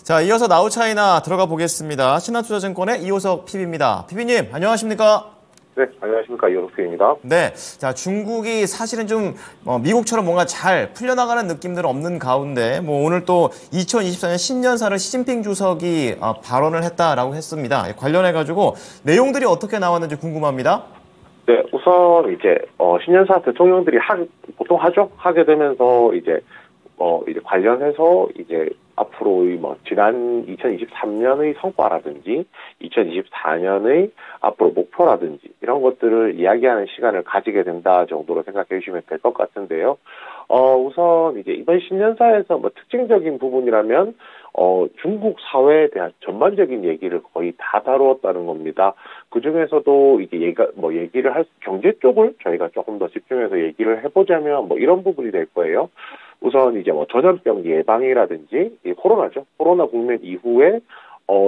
자, 이어서 나우차이나 들어가 보겠습니다. 신한투자증권의 이호석 PB입니다. PB님, 안녕하십니까? 네, 안녕하십니까. 이호석 PB입니다. 네, 자, 중국이 사실은 좀 미국처럼 뭔가 잘 풀려나가는 느낌들은 없는 가운데 오늘 또 2024년 신년사를 시진핑 주석이 발언을 했다라고 했습니다. 관련해가지고 내용들이 어떻게 나왔는지 궁금합니다. 네, 우선 이제 신년사 대통령들이 보통 하게 되면서 이제 관련해서 이제 앞으로의 지난 2023년의 성과라든지 2024년의 앞으로 목표라든지 이런 것들을 이야기하는 시간을 가지게 된다 정도로 생각해 주시면 될 것 같은데요. 우선 이제 이번 신년사에서 특징적인 부분이라면 중국 사회에 대한 전반적인 얘기를 거의 다 다루었다는 겁니다. 그 중에서도 이제 얘기를 경제 쪽을 저희가 조금 더 집중해서 얘기를 해보자면 이런 부분이 될 거예요. 우선 이제 전염병 예방이라든지 코로나죠. 코로나 국면 이후에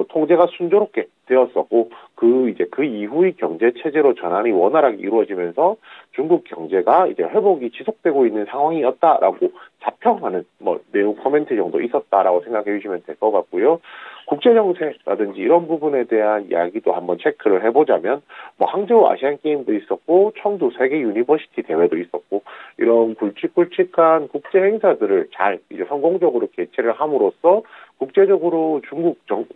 통제가 순조롭게 되었었고 그 이후의 경제 체제로 전환이 원활하게 이루어지면서 중국 경제가 이제 회복이 지속되고 있는 상황이었다라고 자평하는 내용 코멘트 정도 있었다라고 생각해 주시면 될 것 같고요. 국제 정세라든지 이런 부분에 대한 이야기도 한번 체크를 해보자면 항저우 아시안 게임도 있었고 청두 세계 유니버시티 대회도 있었고 이런 굵직굵직한 국제 행사들을 잘 이제 성공적으로 개최를 함으로써 국제적으로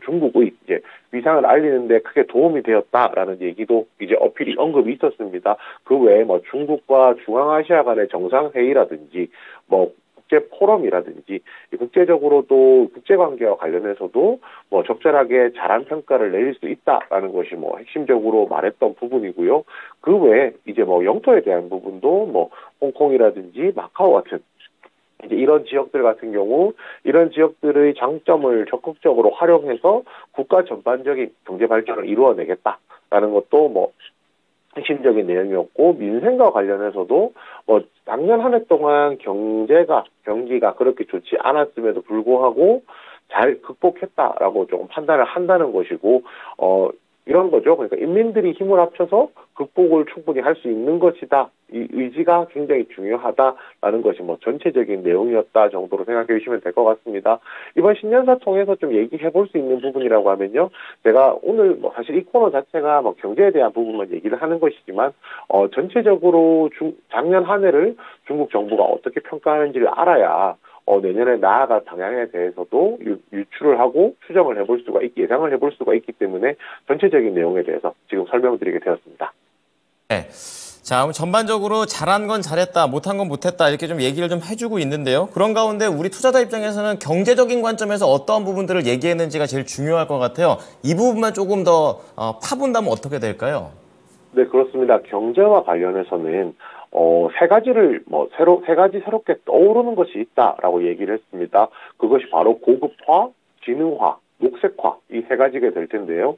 중국의 이제 위상을 알리는데 크게 도움이 되었다라는 얘기도 이제 언급이 있었습니다. 그 외에 중국과 중앙아시아 간의 정상회의라든지 국제 포럼이라든지 국제적으로도 국제관계와 관련해서도 적절하게 잘한 평가를 내릴 수 있다라는 것이 핵심적으로 말했던 부분이고요. 그 외에 이제 영토에 대한 부분도 홍콩이라든지 마카오 같은 이제 이런 지역들 같은 경우 이런 지역들의 장점을 적극적으로 활용해서 국가 전반적인 경제 발전을 이루어내겠다라는 것도 핵심적인 내용이었고 민생과 관련해서도 작년 한 해 동안 경기가 그렇게 좋지 않았음에도 불구하고 잘 극복했다라고 조금 판단을 한다는 것이고 이런 거죠. 그러니까 인민들이 힘을 합쳐서 극복을 충분히 할 수 있는 것이다. 이 의지가 굉장히 중요하다라는 것이 전체적인 내용이었다 정도로 생각해 주시면 될 것 같습니다. 이번 신년사 통해서 좀 얘기해 볼 수 있는 부분이라고 하면요. 제가 오늘 사실 이 코너 자체가 경제에 대한 부분만 얘기를 하는 것이지만 전체적으로 작년 한 해를 중국 정부가 어떻게 평가하는지를 알아야 내년에 나아갈 방향에 대해서도 유추를 하고 추정을 해볼 수가 예상을 해볼 수가 있기 때문에 전체적인 내용에 대해서 지금 설명드리게 되었습니다. 네. 자, 전반적으로 잘한 건 잘했다, 못한 건 못했다 이렇게 좀 얘기를 좀 해주고 있는데요. 그런 가운데 우리 투자자 입장에서는 경제적인 관점에서 어떠한 부분들을 얘기했는지가 제일 중요할 것 같아요. 이 부분만 조금 더 파본다면 어떻게 될까요? 네, 그렇습니다. 경제와 관련해서는 세 가지 새롭게 떠오르는 것이 있다라고 얘기를 했습니다. 그것이 바로 고급화, 지능화, 녹색화 이 세 가지가 될 텐데요.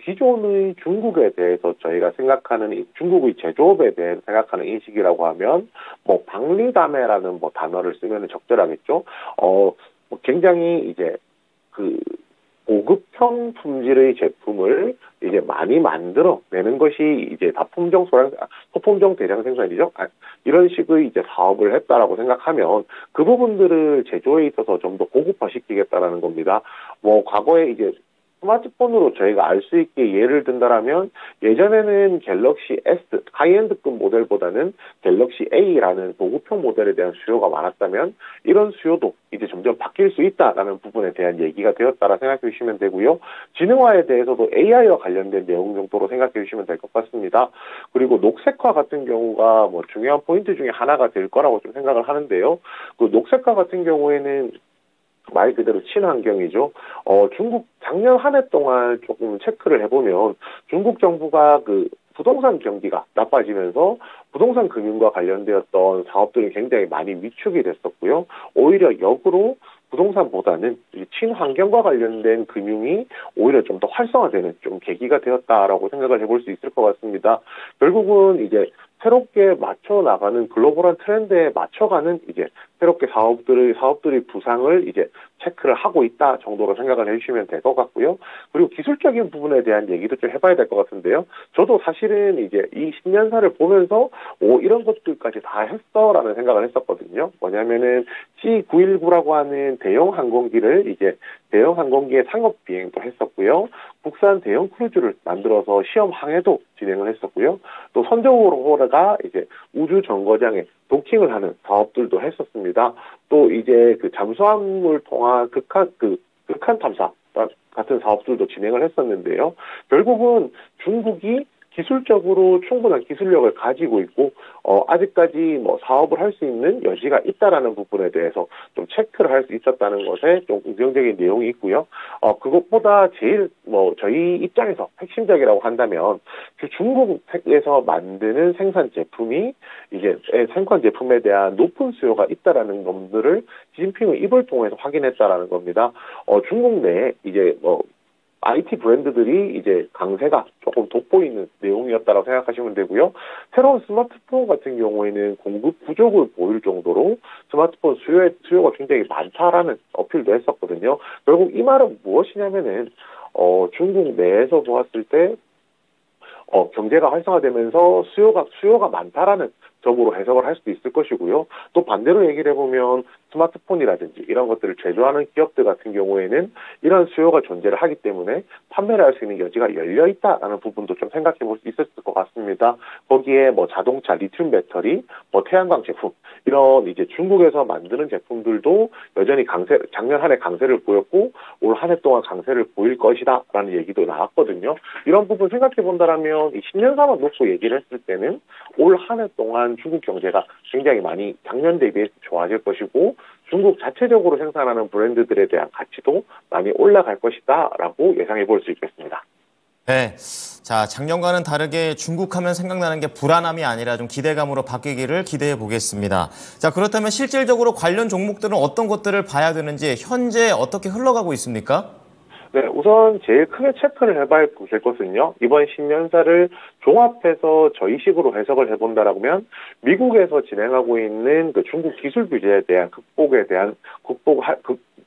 기존의 중국에 대해서 저희가 생각하는 중국의 제조업에 대해서 생각하는 인식이라고 하면 박리담회라는 단어를 쓰면 적절하겠죠. 굉장히 이제 고급형 품질의 제품을 이제 많이 만들어내는 것이 이제 소품종 대량 생산이죠. 이런 식의 이제 사업을 했다라고 생각하면 그 부분들을 제조에 있어서 좀 더 고급화시키겠다라는 겁니다. 과거에 이제 스마트폰으로 저희가 알 수 있게 예를 든다라면 예전에는 갤럭시 S 하이엔드급 모델보다는 갤럭시 A라는 고급형 모델에 대한 수요가 많았다면 이런 수요도 이제 점점 바뀔 수 있다라는 부분에 대한 얘기가 되었다라 생각해 주시면 되고요. 지능화에 대해서도 AI와 관련된 내용 정도로 생각해 주시면 될 것 같습니다. 그리고 녹색화 같은 경우가 중요한 포인트 중에 하나가 될 거라고 좀 생각을 하는데요. 그 녹색화 같은 경우에는 말 그대로 친환경이죠. 중국 작년 한 해 동안 조금 체크를 해보면 중국 정부가 부동산 경기가 나빠지면서 부동산 금융과 관련되었던 사업들이 굉장히 많이 위축이 됐었고요. 오히려 역으로 부동산보다는 친환경과 관련된 금융이 오히려 좀 더 활성화되는 좀 계기가 되었다라고 생각을 해볼 수 있을 것 같습니다. 결국은 이제 새롭게 맞춰 나가는 글로벌한 트렌드에 맞춰가는 이제 새롭게 사업들의 부상을 이제 체크를 하고 있다 정도로 생각을 해주시면 될 것 같고요. 그리고 기술적인 부분에 대한 얘기도 좀 해봐야 될 것 같은데요. 저도 사실은 이제 이 신년사를 보면서 이런 것들까지 다 했어라는 생각을 했었거든요. 뭐냐면은 C919라고 하는 대형 항공기를 이제 대형 항공기의 상업 비행도 했었고요. 국산 대형 크루즈를 만들어서 시험 항해도 진행을 했었고요. 또 선적으로가 이제 우주 정거장에 도킹을 하는 사업들도 했었습니다. 또 이제 그 잠수함을 통한 극한 탐사 같은 사업들도 진행을 했었는데요. 결국은 중국이 기술적으로 충분한 기술력을 가지고 있고 아직까지 뭐 사업을 할 수 있는 여지가 있다라는 부분에 대해서 좀 체크를 할 수 있었다는 것에 좀 긍정적인 내용이 있고요. 그것보다 제일 뭐 저희 입장에서 핵심적이라고 한다면 그 중국에서 만드는 생산 제품이 이제 생산 제품에 대한 높은 수요가 있다라는 것들을 시진핑의 입을 통해서 확인했다라는 겁니다. 중국 내에 이제 IT 브랜드들이 이제 강세가 조금 돋보이는 내용이었다고 생각하시면 되고요. 새로운 스마트폰 같은 경우에는 공급 부족을 보일 정도로 스마트폰 수요가 굉장히 많다라는 어필도 했었거든요. 결국 이 말은 무엇이냐면은 중국 내에서 보았을 때 경제가 활성화되면서 수요가 많다라는 점으로 해석을 할 수도 있을 것이고요. 또 반대로 얘기를 해보면 스마트폰이라든지 이런 것들을 제조하는 기업들 같은 경우에는 이런 수요가 존재를 하기 때문에 판매를 할 수 있는 여지가 열려 있다라는 부분도 좀 생각해 볼 수 있었을 것 같습니다. 거기에 뭐 자동차 리튬 배터리, 뭐 태양광 제품 이런 이제 중국에서 만드는 제품들도 여전히 작년 한 해 강세를 보였고 올 한 해 동안 강세를 보일 것이다라는 얘기도 나왔거든요. 이런 부분 생각해 본다라면 이 10년사만 놓고 얘기를 했을 때는 올 한 해 동안 중국 경제가 굉장히 많이 작년 대비해서 좋아질 것이고 중국 자체적으로 생산하는 브랜드들에 대한 가치도 많이 올라갈 것이다라고 예상해 볼 수 있겠습니다. 네. 자, 작년과는 다르게 중국 하면 생각나는 게 불안함이 아니라 좀 기대감으로 바뀌기를 기대해 보겠습니다. 자, 그렇다면 실질적으로 관련 종목들은 어떤 것들을 봐야 되는지 현재 어떻게 흘러가고 있습니까? 네, 우선 제일 크게 체크를 해봐야 될 것은요. 이번 신년사를 종합해서 저희식으로 해석을 해본다라면 미국에서 진행하고 있는 그 중국 기술 규제에 대한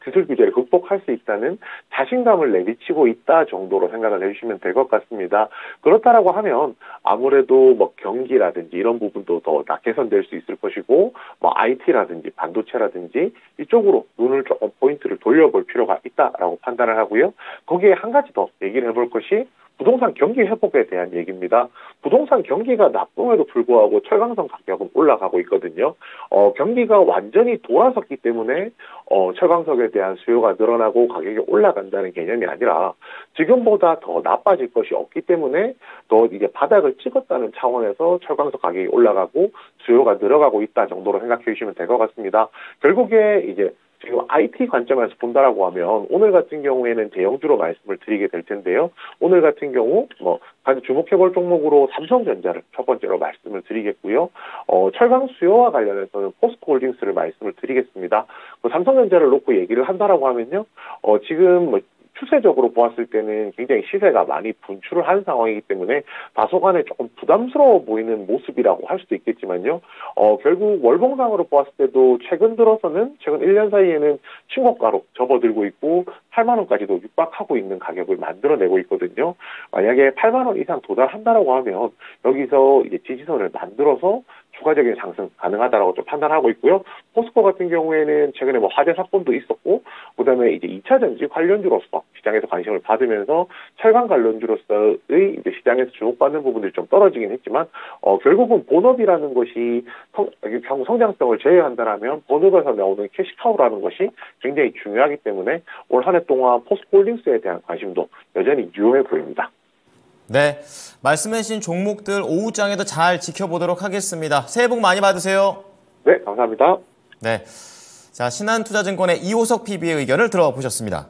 기술 규제를 극복할 수 있다는 자신감을 내비치고 있다 정도로 생각을 해주시면 될 것 같습니다. 그렇다라고 하면 아무래도 뭐 경기라든지 이런 부분도 더 개선될 수 있을 것이고 뭐 IT라든지 반도체라든지 이쪽으로 눈을 조금 포인트를 돌려볼 필요가 있다라고 판단을 하고요. 거기에 한 가지 더 얘기를 해볼 것이 부동산 경기 회복에 대한 얘기입니다. 부동산 경기가 나쁨에도 불구하고 철강성 가격은 올라가고 있거든요. 경기가 완전히 돌아섰기 때문에 철강석에 대한 수요가 늘어나고 가격이 올라간다는 개념이 아니라 지금보다 더 나빠질 것이 없기 때문에 더 이제 바닥을 찍었다는 차원에서 철강석 가격이 올라가고 수요가 늘어가고 있다 정도로 생각해 주시면 될 것 같습니다. 결국에 이제 지금 IT 관점에서 본다라고 하면 오늘 같은 경우에는 대형주로 말씀을 드리게 될 텐데요. 오늘 같은 경우 가장 주목해볼 종목으로 삼성전자를 첫 번째로 말씀을 드리겠고요. 철강 수요와 관련해서는 포스코홀딩스를 말씀을 드리겠습니다. 삼성전자를 놓고 얘기를 한다라고 하면요. 지금 추세적으로 보았을 때는 굉장히 시세가 많이 분출을 한 상황이기 때문에 다소간에 조금 부담스러워 보이는 모습이라고 할 수도 있겠지만요. 결국 월봉상으로 보았을 때도 최근 1년 사이에는 신고가로 접어들고 있고 8만 원까지도 육박하고 있는 가격을 만들어내고 있거든요. 만약에 8만 원 이상 도달한다라고 하면 여기서 이제 지지선을 만들어서 추가적인 상승 가능하다라고 좀 판단하고 있고요. 포스코 같은 경우에는 최근에 화재 사건도 있었고, 그다음에 이제 2차 전지 관련주로서 시장에서 관심을 받으면서 철강 관련주로서의 이제 시장에서 주목받는 부분들이 좀 떨어지긴 했지만, 결국은 본업이라는 것이 성장성을 제외한다라면 본업에서 나오는 캐시카우라는 것이 굉장히 중요하기 때문에 올 한 해 동안 포스코홀딩스에 대한 관심도 여전히 유효해 보입니다. 네, 말씀해 주신 종목들 오후장에도 잘 지켜보도록 하겠습니다. 새해 복 많이 받으세요. 네, 감사합니다. 네, 자 신한투자증권의 이호석 PB의 의견을 들어보셨습니다.